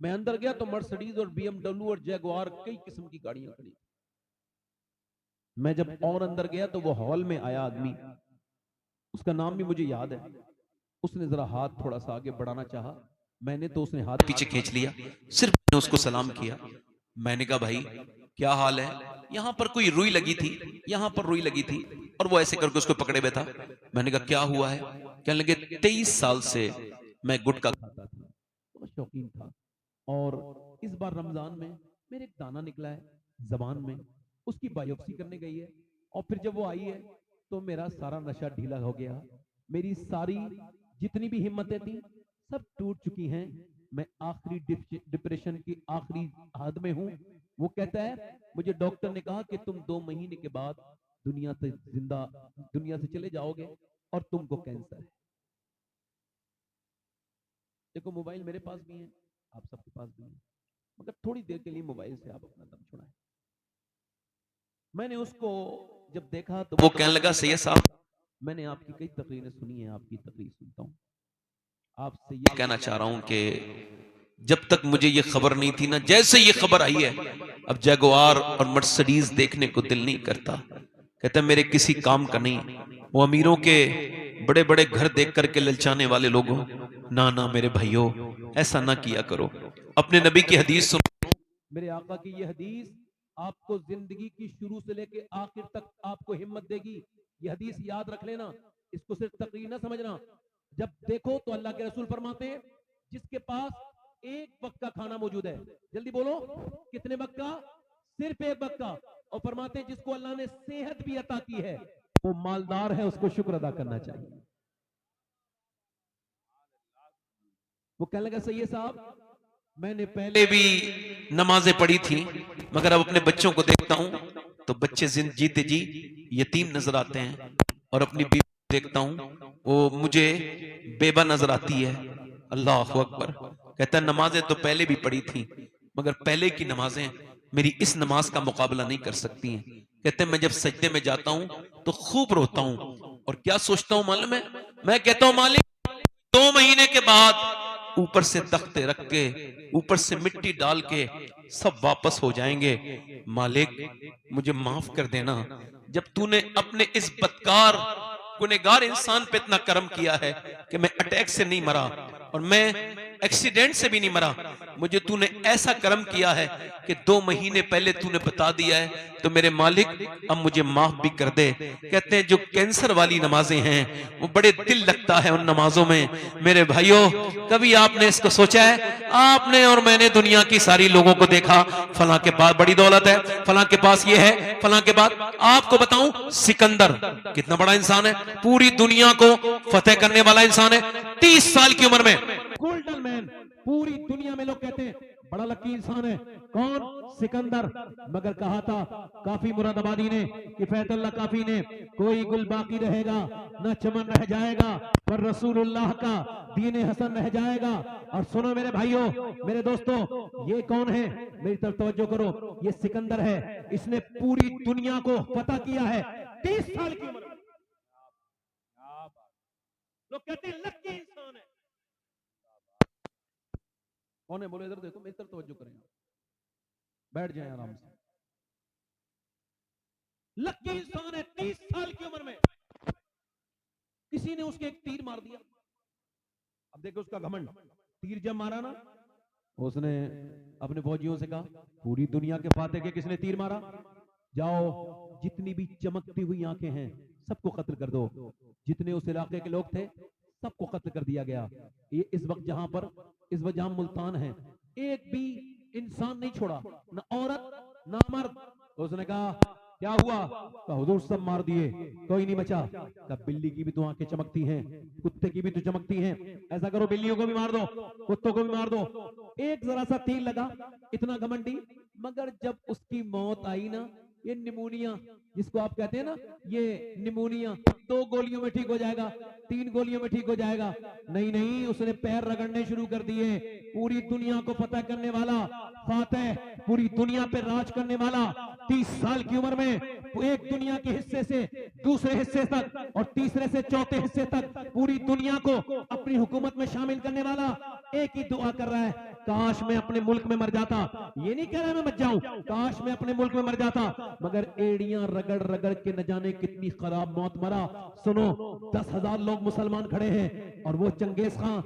मैं अंदर गया तो मर्सिडीज और BMW और जैगुआर कई किस्म की गाड़ियां खड़ी। मैं जब और अंदर गया तो वो हॉल में आया आदमी, उसका नाम भी मुझे याद है। उसने जरा हाथ थोड़ा सा आगे बढ़ाना चाहा, मैंने तो उसने हाथ पीछे खींच लिया, सिर्फ मैंने उसको सलाम किया। मैंने कहा भाई क्या हाल है? यहां पर कोई रुई लगी थी, यहां पर रुई लगी थी, और वो ऐसे करके उसको पकड़े बैठा। मैंने कहा क्या हुआ है? कहने लगे 23 साल से मैं गुटखा खाता था, बहुत शौकीन था, और इस बार रमजान में मेरे एक दाना निकला है जबान में, उसकी बायोप्सी करने गई है, और फिर जब वो आई है तो मेरा सारा नशा ढीला हो गया, मेरी सारी जितनी भी हिम्मतें थी सब टूट चुकी हैं, मैं आखिरी डिप्रेशन की आखिरी हद में हूं। वो कहता है मुझे डॉक्टर ने कहा कि तुम 2 महीने के बाद दुनिया से चले जाओगे और तुमको कैंसर है। देखो मोबाइल मेरे पास भी है, आप सबके पास भी है, मगर थोड़ी देर के लिए मोबाइल से आप अपना दम छुड़ाएं। मैंने उसको जब देखा तो वो कहने लगा सैयद साहब, मैंने आपकी कई तकरीरें सुनी हैं, आपकी तकरीर सुनता हूं, आपसे ये कहना चाह रहा हूं कि जब तक मुझे ये खबर नहीं थी ना, जैसे ये खबर आई है अब जैगुआर और मर्सिडीज देखने को दिल नहीं करता। कहता मेरे किसी काम का नहीं, वो अमीरों के बड़े बड़े घर देख करके ललचाने वाले लोगों, ना ना मेरे भाइयों ऐसा ना किया करो। अपने नबी की हदीस सुनो, मेरे आका की ये हदीस आपको जिंदगी की शुरू से लेके आखिर तक आपको हिम्मत देगी। ये हदीस याद रख लेना, इसको सिर्फ तकरीर ना समझना। जब देखो तो अल्लाह के रसूल फरमाते हैं जिसके पास एक वक्त का खाना मौजूद है, जल्दी बोलो कितने वक्त का? सिर्फ एक वक्त का। और फरमाते हैं जिसको अल्लाह ने सेहत भी अता की है वो मालदार है, उसको शुक्र अदा करना चाहिए। वो कहने लगा सैयद साहब मैंने पहले भी नमाजें पढ़ी थी, मगर अब अपने बच्चों को देखता हूं तो बच्चे जीते जी यतीम नजर आते हैं, और अपनी बीवी देखता हूं वो मुझे बेबा नजर आती है। अल्लाह अकबर। कहता है नमाजें तो पहले भी पढ़ी थी, मगर पहले की नमाजें मेरी इस नमाज का मुकाबला नहीं कर सकती हैं। कहते हैं मैं जब सजदे में जाता हूं तो खूब रोता हूं, और क्या सोचता हूं मालूम है? मैं कहता हूं मालिक 2 महीने के बाद ऊपर से तख्ते रख के ऊपर से मिट्टी डाल के सब वापस हो जाएंगे। मालिक मुझे माफ कर देना, जब तूने अपने इस बदकार गुनहगार इंसान पे इतना करम किया है कि मैं अटैक से नहीं मरा और मैं एक्सीडेंट से भी नहीं मरा, मुझे तूने ऐसा करम किया है कि 2 महीने पहले तूने बता दिया है, तो मेरे मालिक अब मुझे माफ भी कर दे। कहते हैं जो कैंसर वाली नमाजें हैं वो बड़े दिल लगता है उन नमाजों में। मेरे भाइयों कभी आपने इसको सोचा है? आपने और मैंने दुनिया की सारी लोगों को देखा, फलां के पास बड़ी दौलत है, फलां के पास ये है, फलां के पास, आपको बताऊं सिकंदर कितना बड़ा इंसान है, पूरी दुनिया को फतेह करने वाला इंसान है, 30 साल की उम्र में गोल्डन मैन। पूरी दुनिया में लोग कहते हैं बड़ा लकी इंसान है, कौन? सिकंदर। मगर कहा था काफी मुरादाबादी ने, किफायतुल्लाह काफी ने, कोई गुल बाकी रहेगा न चमन रह जाएगा पर रसूलुल्लाह का दीन हसन रह जाएगा। और सुनो मेरे भाइयों मेरे दोस्तों, ये कौन है? मेरी तरफ तवज्जो करो, ये सिकंदर है, इसने पूरी दुनिया को फतह किया है 30 साल की उम्र में। लोग कहते हैं लकी इंसान है, कौन है? बोलो इधर देखो, मेरी तरफ तवज्जो करें, बैठ जाए आराम से। लकी इंसान है 30 साल की उम्र में, किसी ने उसके एक तीर मार दिया। अब देखो उसका घमंड, तीर जब मारा ना उसने अपने फौजियों से कहा पूरी दुनिया के फातेह के किसने तीर मारा, जाओ जितनी भी चमकती हुई आंखें हैं सबको कत्ल कर दो। जितने उस इलाके के लोग थे सबको कत्ल कर दिया गया। ये इस वक्त जहां मुल्तान है, एक भी इंसान नहीं छोड़ा, न औरत न मर्द। उसने कहा क्या हुआ? कहा हुजूर सब मार दिए, कोई नहीं बचा। कहा बिल्ली की भी तो आंखें चमकती हैं, कुत्ते की भी तो चमकती हैं, ऐसा करो बिल्लियों को भी मार दो, कुत्तों को भी मार दो। एक जरा सा तीर लगा, इतना घमंडी। मगर जब उसकी मौत आई ना, ये निमोनिया जिसको आप कहते हैं ना, ये निमोनिया 2 गोलियों में ठीक हो जाएगा, 3 गोलियों में ठीक हो जाएगा। नहीं नहीं, उसने पैर रगड़ने शुरू कर दिए। पूरी दुनिया को फतह करने वाला फातेह, पूरी दुनिया पे राज करने वाला, 30 साल की उम्र में एक दुनिया के हिस्से से दूसरे हिस्से तक और तीसरे से चौथे हिस्से तक पूरी दुनिया को अपनी हुकूमत में शामिल करने वाला एक ही दुआ कर रहा है, काश मैं अपने मुल्क में मर जाता। ये नहीं कह रहा मैं मर जाऊं, काश मैं अपने मुल्क में मर जाता, मगर एड़ियां रगड़ रगड़ के न जाने कितनी खराब मौत मरा। सुनो, 10,000 लोग मुसलमान खड़े हैं और वो चंगेज खां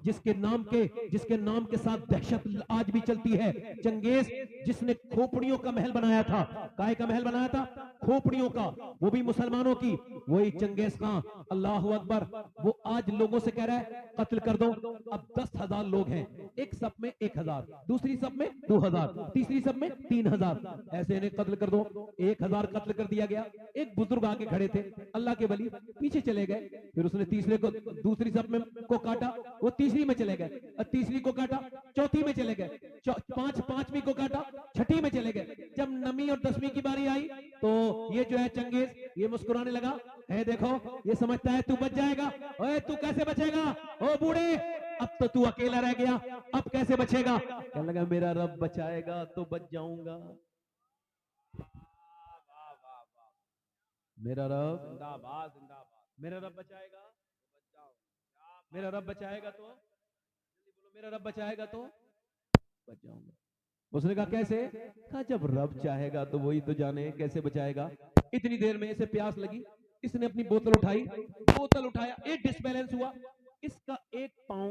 जिसके नाम के साथ दहशत आज भी चलती है। चंगेज जिसने खोपड़ियों का महल बनाया था, काय का महल बनाया था? खोपड़ियों का, वो भी मुसलमानों की। वही चंगेज खां, अल्लाह अकबर, वो आज लोगों से कह रहा है कत्ल कर दो। अब 10,000 लोग हैं, एक सब में 1,000, दूसरी सब में 2,000, तीसरी सब में 3,000, ऐसे इन्हें कत्ल कर दो। 1,000 कत्ल कर दिया गया। एक बुजुर्ग आगे खड़े थे, अल्लाह के वली, पीछे चले गए। फिर उसने तीसरे को, दूसरी सब में को काटा, वो तीसरी में चले गए, और तीसरी को काटा, चौथी में चले गए, पांचवी को काटा, छठी में चले गए। जब नवीं और 10वीं की बारी आई तो ये जो है चंगेज, ये मुस्कुराने लगा है, देखो ये समझता है तू बच जाएगा। ओए तू कैसे बचेगा ओ बूढ़े, अब तो तू अकेला रह गया, अब कैसे बचेगा? कहने लगा मेरा रब बचाएगा तो बच जाऊंगा, मेरा रब जिंदाबाद जिंदाबाद, मेरा रब बचाएगा, मेरा रब बचाएगा तो, जल्दी बोलो, मेरा रब बचाएगा तो बच जाऊंगा। उसने कहा कैसे? कहा जब रब चाहेगा तो वही तो जाने कैसे बचाएगा। इतनी देर में इसे प्यास लगी, इसने अपनी बोतल उठाई, बोतल उठाया, एक डिसबैलेंस हुआ, इसका एक पांव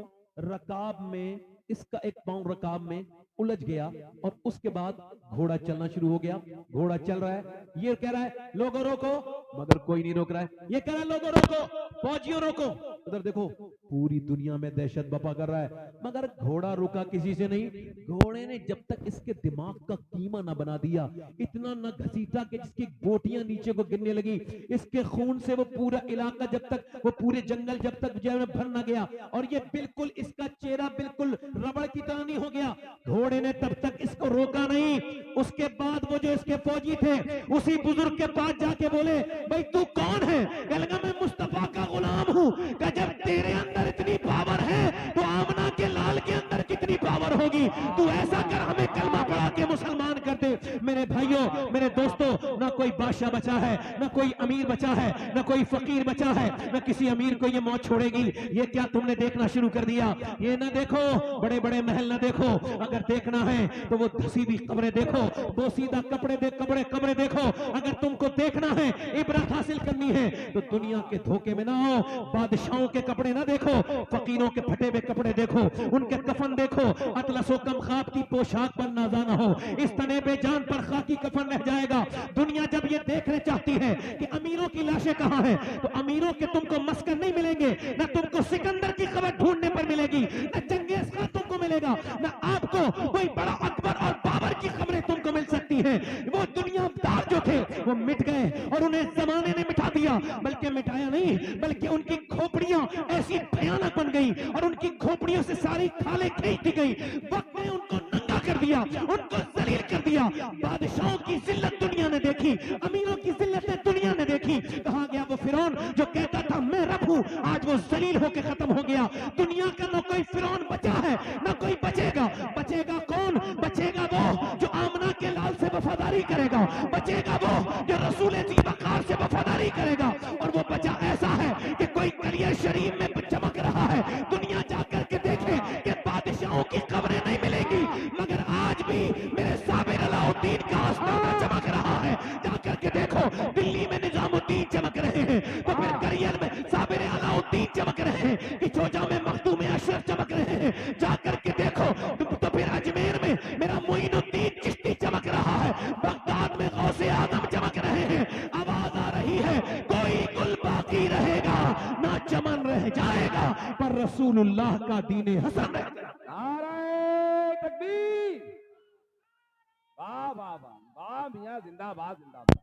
रकाब में उलझ गया, और उसके बाद घोड़ा चलना शुरू हो गया। घोड़ा चल रहा है, ये कह रहा है लोगों रोको, मगर कोई नहीं रोक रहा है। ये कह रहा है लोगों रोको, फौजियों रोको। उधर देखो पूरी दुनिया में दहशत बपा कर रहा है, मगर घोड़ा रुका किसी से नहीं। घोड़े ने जब तक इसके दिमाग का कीमा ना बना दिया, इतना न घसीटा कि जिसकी बोटियां नीचे को गिरने लगी, इसके खून से वो पूरा इलाका, जब तक वो पूरे जंगल जब तक जो है भर ना गया, और ये बिल्कुल इसका चेहरा बिल्कुल रबड़ की तरह नहीं हो गया, घोड़े ने तब तक इसको रोका नहीं। उसके बाद वो जो इसके फौजी थे, उसी बुजुर्ग के पास जाके बोले भाई तू कौन है? कहने लगा मैं मुस्तफा का गुलाम हूं। कि जब तेरे अंदर इतनी पावर है तो आमना के लाल के अंदर कितनी पावर होगी। तू ऐसा कर, हमें कलमा पढ़ा के मुसलमान कर दे। मेरे भाइयों, मेरे दोस्तों, ना कोई बादशाह बचा है, ना कोई अमीर बचा है, ना कोई फकीर बचा है, ना किसी अमीर को ये मौत छोड़ेगी। ये क्या तुमने देखना शुरू कर दिया? ये ना देखो, बड़े बड़े महल ना देखो, अगर देखना है तो वो धसी हुई कब्रें देखो, बोसीदा कब्रें देखो। अगर तुमको देखना है, इबरत हासिल करनी है, तो दुनिया के धोखे में ना आओ। बादशाहों के कपड़े ना देखो, फकीरों के फटे हुए कपड़े देखो, उनके कफन देखो। अतलसो कम खाब की पोशाक पर नाजा ना हो, इस तने पे जान पर खाकी कफन रह जाएगा। दुनिया जब ये देखने चाहती है कि अमीरों की लाशें कहां हैं, तो अमीरों के तुमको मस्कर नहीं मिलेंगे, ना तुमको सिकंदर की खबर ढूंढने पर मिलेगी, ना चंगेज खान तुमको मिलेगा, ना आपको कोई बड़ा अकबर और बाबर की खबरें तुमको मिल सकती हैं। वो दुनियादार जो थे वो मिट गए, और उन्हें जमाने ने मिटा दिया। बल्कि मिटाया नहीं, बल्कि उनकी खोपड़ियां ऐसी भयानक बन गई, और उनकी खोपड़ियों से सारी खालें खींच दी गई। वक्त ने उनको नंगा कर दिया, उनको जलील कर दिया। बादशाहों की जिल्लत दुनिया ने देखी, अमीरों की जिल्लत दुनिया ने देखी। कहां गया वो फिरौन जो कहता था मैं रब हूं? आज वो जलील होकर खत्म हो गया। दुनिया का न कोई फिरौन बचा है, न कोई बचेगा। बचेगा कौन? बचेगा वो जो आमना के लाल से वफादारी करेगा, बचेगा वो जो रसूल ज़ीबकार से वफादारी करेगा। और वो बचा ऐसा है कि कोई कलिया शरीफ में चमक रहा है, दुनिया जाकर के देखे कि बादशाहों की खबरें नहीं मिलेगी, मगर आज भी मेरे साबिर अलाउद्दीन का आस्ताना चमक रहा है। जाकर के देखो, दिल्ली में निजामुद्दीन चमक रहे हैं, तो फिर करियर में साबिर अलाउद्दीन चमक रहे हैं, कि चोजा में मखदूम अशरफ चमक रहे हैं। जाकर के देखो तो फिर अजमेर में मेरा मोइनुद्दीन चिश्ती चमक रहा है, बगदाद में गौसे आजम चमक रहे हैं। आवाज आ रही है, कोई गुल बाकी रहेगा ना चमन रह जाएगा, पर रसूलुल्लाह का दीन हसन रह जाएगा। नारे तकबीर, वाह वाह वाह वाह, मियां जिंदाबाद जिंदाबाद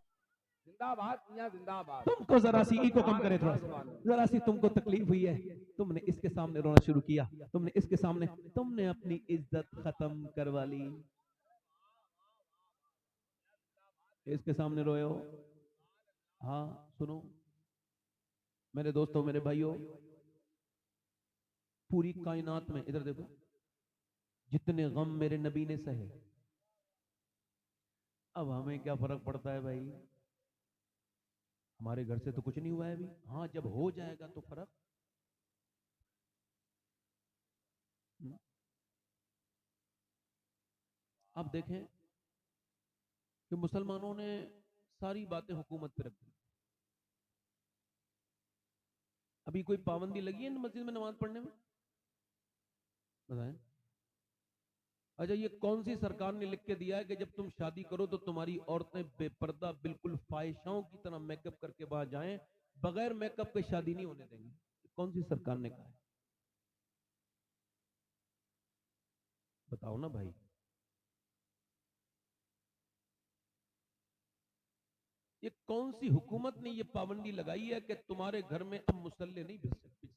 जिंदाबाद, मियां जिंदाबाद। तुमको जरा सी ईको कम करे, थोड़ा सा जरा सी तुमको तकलीफ हुई है, तुमने इसके सामने रोना शुरू किया, तुमने इसके सामने, तुमने अपनी इज्जत खत्म करवा ली, इसके सामने रोए हो। हाँ सुनो मेरे दोस्तों, मेरे भाइयों, पूरी कायनात में इधर देखो, जितने गम मेरे नबी ने सहे, अब हमें क्या फर्क पड़ता है भाई? हमारे घर से तो कुछ नहीं हुआ है अभी। हाँ जब हो जाएगा तो फर्क। आप देखें कि मुसलमानों ने सारी बातें हुकूमत पे रख दी। अभी कोई पाबंदी लगी है मस्जिद में नमाज पढ़ने में? बताएं। अच्छा, ये कौन सी सरकार ने लिख के दिया है कि जब तुम शादी करो तो तुम्हारी औरतें बेपर्दा बिल्कुल फाहिशाओं की तरह मेकअप करके बाहर जाएं, बगैर मेकअप के शादी नहीं होने देंगे? कौन सी सरकार ने कहा है? बताओ ना भाई। ये कौन सी हुकूमत ने ये पाबंदी लगाई है कि तुम्हारे घर में अब मुसल्ले नहीं बिछ सकते?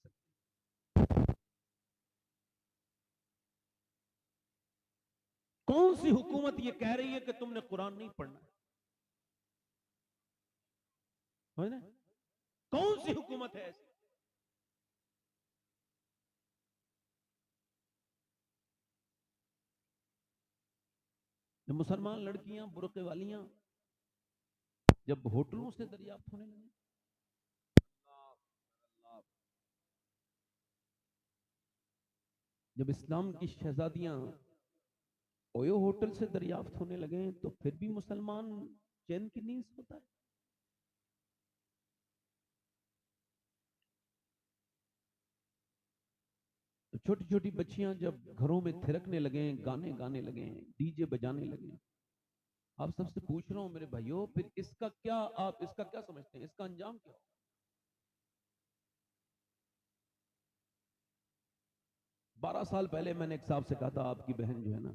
कौन सी हुकूमत ये कह रही है कि तुमने कुरान नहीं पढ़ना है ना? कौन सी हुकूमत है ऐसी? जब मुसलमान लड़कियां बुरके वालियां जब होटलों से दरियाफ्त होने लगे, जब इस्लाम की शहजादियां ओयो होटल से दरियाफ्त होने लगे, तो फिर भी मुसलमान चैन की नींद सोता है? तो छोटी छोटी बच्चियां जब घरों में थिरकने लगे, गाने गाने लगे, डीजे बजाने लगे, आप सबसे पूछ रहा हूं मेरे भाइयों, फिर इसका क्या, आप इसका क्या समझते हैं? इसका अंजाम क्या हो? 12 साल पहले मैंने एक साहब से कहा था, आपकी बहन जो है ना,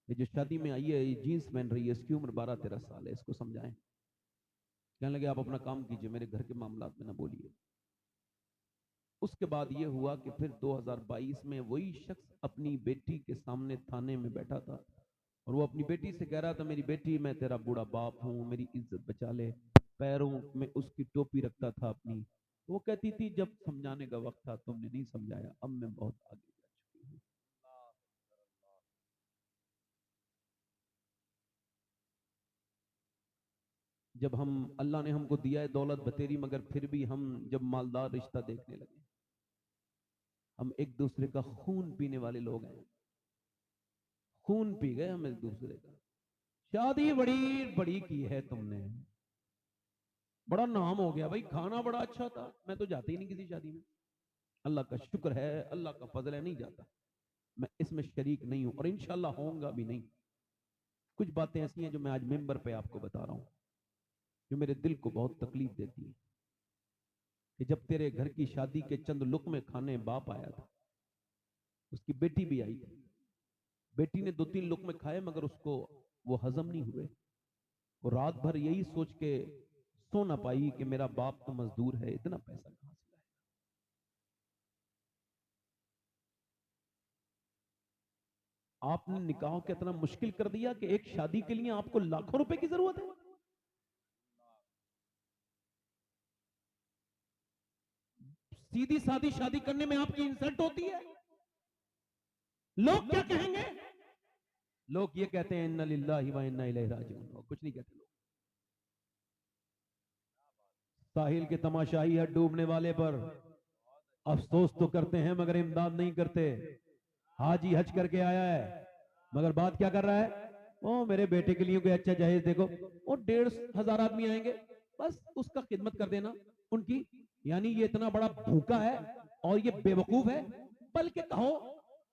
ये जो शादी में आई है, ये जीन्स पहन रही है, इसकी उम्र 12-13 साल है, इसको समझाएं। कहने लगे आप अपना काम कीजिए, मेरे घर के मामलात में ना बोलिए। उसके बाद ये हुआ कि फिर 2022 में वही शख्स अपनी बेटी के सामने थाने में बैठा था और वो अपनी बेटी से कह रहा था, मेरी बेटी, मैं तेरा बूढ़ा बाप हूं, मेरी इज्जत बचा ले। पैरों में उसकी टोपी रखता था अपनी। वो कहती थी, जब समझाने का वक्त था तुमने नहीं समझाया, अब मैं बहुत आगे जा चुकी हूँ। जब हम, अल्लाह ने हमको दिया है दौलत बतेरी, मगर फिर भी हम जब मालदार रिश्ता देखने लगे, हम एक दूसरे का खून पीने वाले लोग हैं। खून पी गए हम एक दूसरे का। शादी बड़ी बड़ी की है तुमने, बड़ा नाम हो गया भाई, खाना बड़ा अच्छा था, मैं तो जाती ही नहीं किसी शादी में। अल्लाह का शुक्र है, अल्लाह का फजल है, नहीं जाता मैं, इसमें शरीक नहीं हूं और इंशाल्लाह होऊंगा भी नहीं। कुछ बातें ऐसी हैं जो मैं आज मेंबर पे आपको बता रहा हूं, जो मेरे दिल को बहुत तकलीफ देती है। कि जब तेरे घर की शादी के चंद लुक़्मे खाने बाप आया था, उसकी बेटी भी आई थी, बेटी ने 2-3 लुक़्मे खाए मगर उसको वो हजम नहीं हुए। वो रात भर यही सोच के सो ना पाई कि मेरा बाप तो मजदूर है, इतना पैसा कहां से लाए। आपने निकाह को इतना मुश्किल कर दिया कि एक शादी के लिए आपको लाखों रुपए की जरूरत है। सीधी सादी शादी करने में आपकी इंसल्ट होती है। लोग क्या कहेंगे? लोग ये कहते हैं, इन्ना लिल्लाहि व इन्ना इलैहि राजिऊन। कुछ नहीं कहते लोग। साहिल के तमाशाही है डूबने वाले पर अफसोस तो करते हैं मगर इमदाद नहीं करते। हाजी हज करके आया है मगर बात क्या कर रहा है? ओ मेरे बेटे के लिए कोई अच्छा जहेज देखो। वो 1,500 आदमी आएंगे, बस उसका खिदमत कर देना उनकी। यानी ये इतना बड़ा भूखा है और ये बेवकूफ है, बल्कि कहो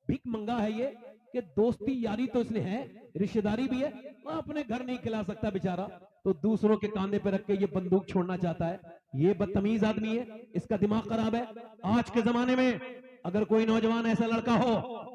भीख मंगा है ये, कि दोस्ती यारी तो इसलिए है, रिश्तेदारी भी है, वो अपने घर नहीं खिला सकता बेचारा, तो दूसरों के कांधे पे रख के ये बंदूक छोड़ना चाहता है। ये बदतमीज आदमी है, इसका दिमाग खराब है। आज के जमाने में अगर कोई नौजवान ऐसा लड़का हो,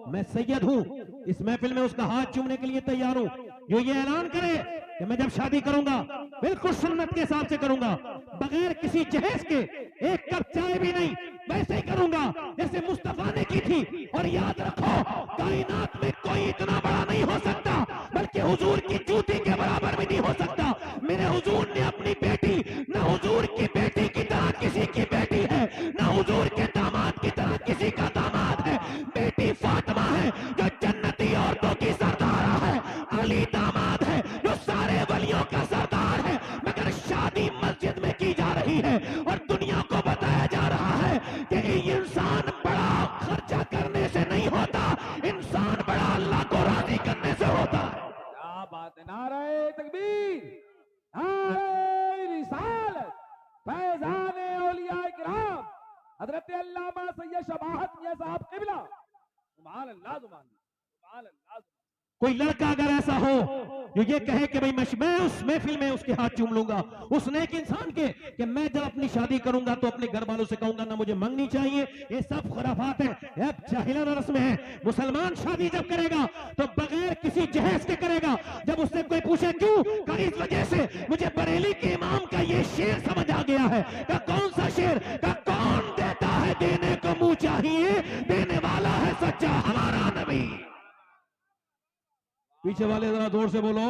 मैं सैयद हूं, इस महफिल में उसका हाथ चूमने के लिए तैयार हूं, जो ये ऐलान करे कि मैं जब शादी करूंगा बिल्कुल सुन्नत के हिसाब से करूंगा, बगैर किसी जहेज के, एक कप चाय भी नहीं, वैसे ही करूंगा जैसे मुस्तफा ने की थी। और याद रखो, कायनात में कोई इतना बड़ा नहीं हो सकता, बल्कि हुजूर की जूती के बराबर भी नहीं हो सकता। मेरे हुजूर ने अपनी बेटी, न हुजूर की बेटी की तरह किसी की बेटी है, न हुजूर के दामाद की तरह किसी का दामाद है। बेटी फातिमा है जो जन्नती औरतों की सरदार है, अली दामाद है जो सारे वलियों का सरदार है। मगर शादी मस्जिद में की जा रही है और दुनिया को बताया जा रहा है कि इंसान बड़ा खर्चा करने से नहीं होता, इंसान बड़ा अल्लाह को राजी करने से होता है। अल्लामा सैयद शबाहत मियां साहब किबला। सुभान अल्लाह, सुभान अल्लाह, सुभान अल्लाह। कोई लड़का अगर ऐसा हो जो ये कहे कि भाई मैं उस महफिल में उसके हाथ चूम लूंगा, उस नेक इंसान के, कि मैं जब अपनी शादी करूंगा तो अपने घर वालों से कहूंगा ना मुझे मंगनी चाहिए, ये सब खुराफात है, ये जाहिलाना रस्म है। मुसलमान शादी जब करेगा तो बगैर किसी जहेज के करेगा। जब उससे कोई पूछे क्यों, का इस वजह से मुझे बरेली के इमाम का ये शेर समझ आ गया है। का कौन सा शेर, का कौन देता है देने को मुंह चाहिए, देने वाला है सच्चा हमारा नबी। पीछे वाले जरा जोर से बोलो,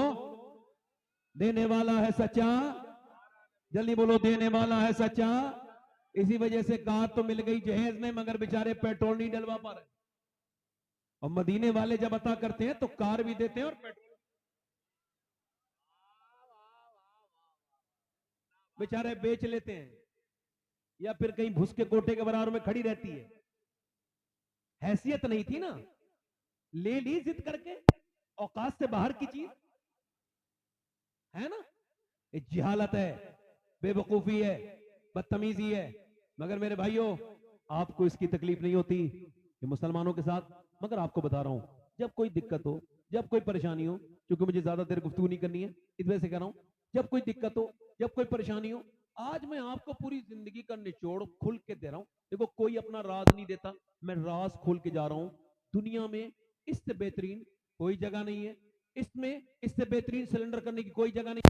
देने वाला है सच्चा, जल्दी बोलो, देने वाला है सच्चा। इसी वजह से कार तो मिल गई जहेज में, मगर बेचारे पेट्रोल नहीं डलवा पा रहे। और मदीने वाले जब अता करते हैं तो कार भी देते हैं और पेट्रोल बेचारे बेच लेते हैं, या फिर कहीं भूस के कोटे के बराबर में खड़ी रहती है। हैसियत नहीं थी ना, ले ली जिद करके, औकात से बाहर की चीज है ना। ये जिहालत है, बेवकूफी है, बदतमीजी है। मगर मेरे भाइयों, आपको इसकी तकलीफ नहीं होती कि मुसलमानों के साथ, मगर आपको बता रहा हूं, जब कोई दिक्कत हो, जब कोई परेशानी हो, क्योंकि मुझे ज्यादा देर गुफ्तगू नहीं करनी है, इस वजह से कह रहा हूं, जब कोई दिक्कत हो, जब कोई परेशानी हो, आज मैं आपको पूरी जिंदगी का निचोड़ खुल के दे रहा हूं। देखो, कोई अपना राज नहीं देता, मैं राज खोल के जा रहा हूं। दुनिया में इससे बेहतरीन कोई जगह नहीं है, इसमें इससे बेहतरीन सिलेंडर करने की कोई जगह नहीं।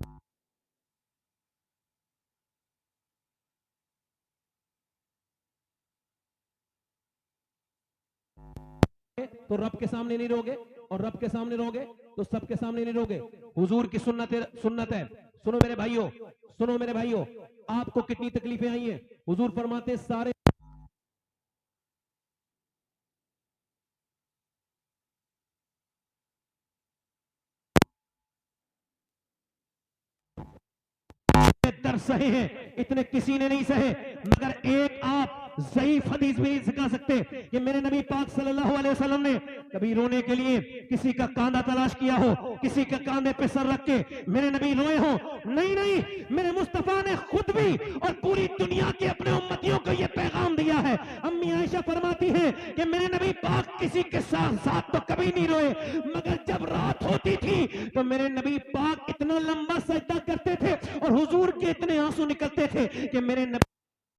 तो रब के सामने नहीं रोगे, और रब के सामने रोगे तो सबके सामने नहीं रोगे। हुजूर की सुन्नत है। सुनो मेरे भाइयों, सुनो मेरे भाइयों, आपको कितनी तकलीफें आई हैं। हुजूर फरमाते सारे दर्द सहे हैं, इतने किसी ने नहीं सहे। मगर एक आप ज़ईफ हदीस भी नहीं सिखा सकते कि मेरे नबी पाक सल्लल्लाहु अलैहि वसल्लम ने कभी रोने के लिए किसी का कांधा तलाश किया हो, किसी के कांधे पे सर रख के मेरे नबी रोए हो। नहीं नहीं, मेरे मुस्तफा ने खुद भी और पूरी दुनिया के अपने उम्मतियों को यह पैगाम दिया है। अम्मी आयशा फरमाती है कि मेरे नबी पाक किसी के साथ तो कभी नहीं रोए, मगर जब रात होती थी तो मेरे नबी पाक इतना लंबा सजदा करते थे और हुजूर के इतने आंसू निकलते थे कि मेरे नबी